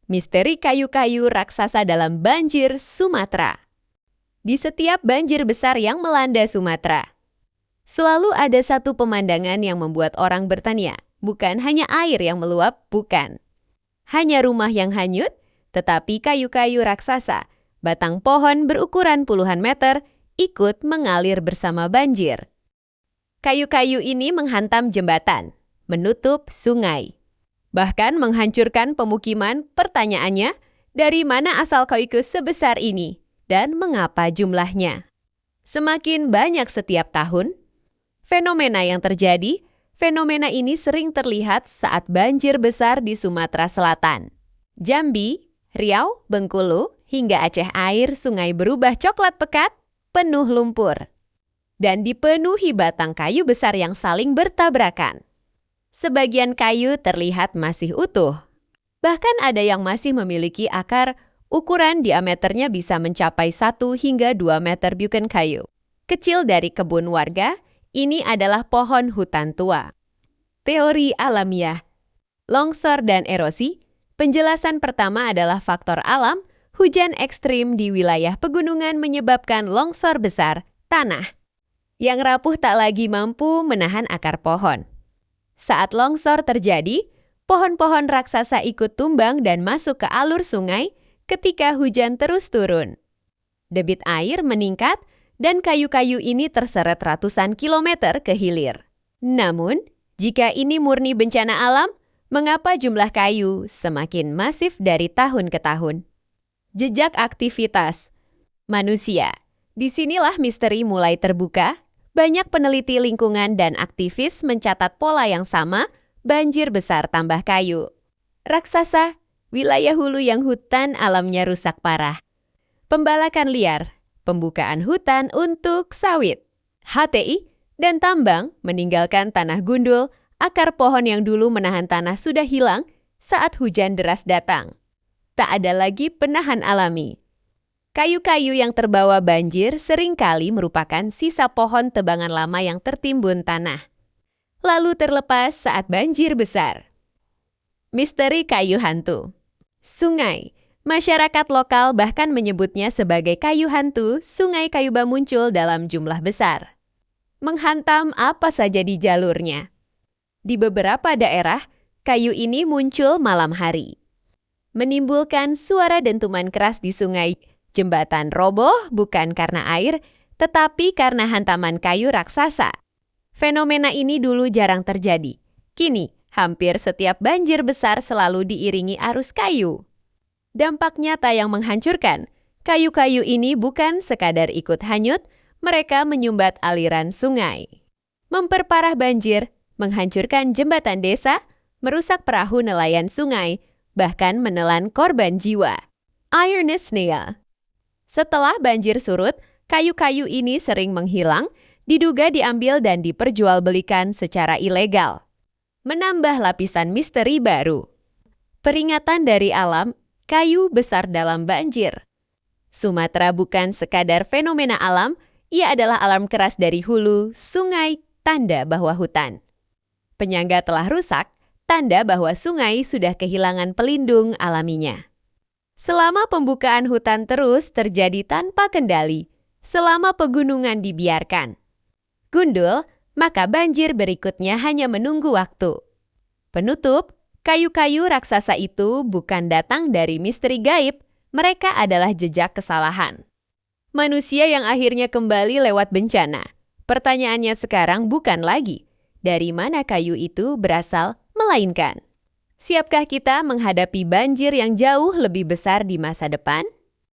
Misteri kayu-kayu raksasa dalam banjir Sumatera. Di setiap banjir besar yang melanda Sumatera, selalu ada satu pemandangan yang membuat orang bertanya. Bukan hanya air yang meluap, bukan. Hanya rumah yang hanyut, tetapi kayu-kayu raksasa, batang pohon berukuran puluhan meter, ikut mengalir bersama banjir. Kayu-kayu ini menghantam jembatan, menutup sungai, bahkan menghancurkan pemukiman. Pertanyaannya, dari mana asal kayu-kayu sebesar ini dan mengapa jumlahnya? Semakin banyak setiap tahun, fenomena ini sering terlihat saat banjir besar di Sumatera Selatan. Jambi, Riau, Bengkulu, hingga Aceh air sungai berubah coklat pekat, penuh lumpur, dan dipenuhi batang kayu besar yang saling bertabrakan. Sebagian kayu terlihat masih utuh. Bahkan ada yang masih memiliki akar, ukuran diameternya bisa mencapai 1 hingga 2 meter. Bukan kayu kecil dari kebun warga, ini adalah pohon hutan tua. Teori alamiah, longsor dan erosi. Penjelasan pertama adalah faktor alam. Hujan ekstrim di wilayah pegunungan menyebabkan longsor besar tanah yang rapuh tak lagi mampu menahan akar pohon. Saat longsor terjadi, pohon-pohon raksasa ikut tumbang dan masuk ke alur sungai ketika hujan terus turun. Debit air meningkat dan kayu-kayu ini terseret ratusan kilometer ke hilir. Namun, jika ini murni bencana alam, mengapa jumlah kayu semakin masif dari tahun ke tahun? Jejak aktivitas manusia. Disinilah misteri mulai terbuka. Banyak peneliti lingkungan dan aktivis mencatat pola yang sama, banjir besar tambah kayu. Raksasa, wilayah hulu yang hutan alamnya rusak parah. Pembalakan liar, pembukaan hutan untuk sawit, HTI, dan tambang meninggalkan tanah gundul. Akar pohon yang dulu menahan tanah sudah hilang saat hujan deras datang. Tak ada lagi penahan alami. Kayu-kayu yang terbawa banjir seringkali merupakan sisa pohon tebangan lama yang tertimbun tanah, lalu terlepas saat banjir besar. Misteri kayu hantu. Sungai. Masyarakat lokal bahkan menyebutnya sebagai kayu hantu. Sungai Kayuba muncul dalam jumlah besar, menghantam apa saja di jalurnya. Di beberapa daerah, kayu ini muncul malam hari, menimbulkan suara dentuman keras di sungai. Jembatan roboh bukan karena air, tetapi karena hantaman kayu raksasa. Fenomena ini dulu jarang terjadi. Kini, hampir setiap banjir besar selalu diiringi arus kayu. Dampak nyata yang menghancurkan. Kayu-kayu ini bukan sekadar ikut hanyut, mereka menyumbat aliran sungai, memperparah banjir, menghancurkan jembatan desa, merusak perahu nelayan sungai, bahkan menelan korban jiwa. Ironisnya, setelah banjir surut, kayu-kayu ini sering menghilang, diduga diambil dan diperjualbelikan secara ilegal. Menambah lapisan misteri baru. Peringatan dari alam, kayu besar dalam banjir. Sumatera bukan sekadar fenomena alam, ia adalah alarm keras dari hulu, sungai, tanda bahwa hutan penyangga telah rusak, tanda bahwa sungai sudah kehilangan pelindung alaminya. Selama pembukaan hutan terus terjadi tanpa kendali, selama pegunungan dibiarkan gundul, maka banjir berikutnya hanya menunggu waktu. Penutup, kayu-kayu raksasa itu bukan datang dari misteri gaib, mereka adalah jejak kesalahan manusia yang akhirnya kembali lewat bencana. Pertanyaannya sekarang bukan lagi dari mana kayu itu berasal, melainkan siapkah kita menghadapi banjir yang jauh lebih besar di masa depan?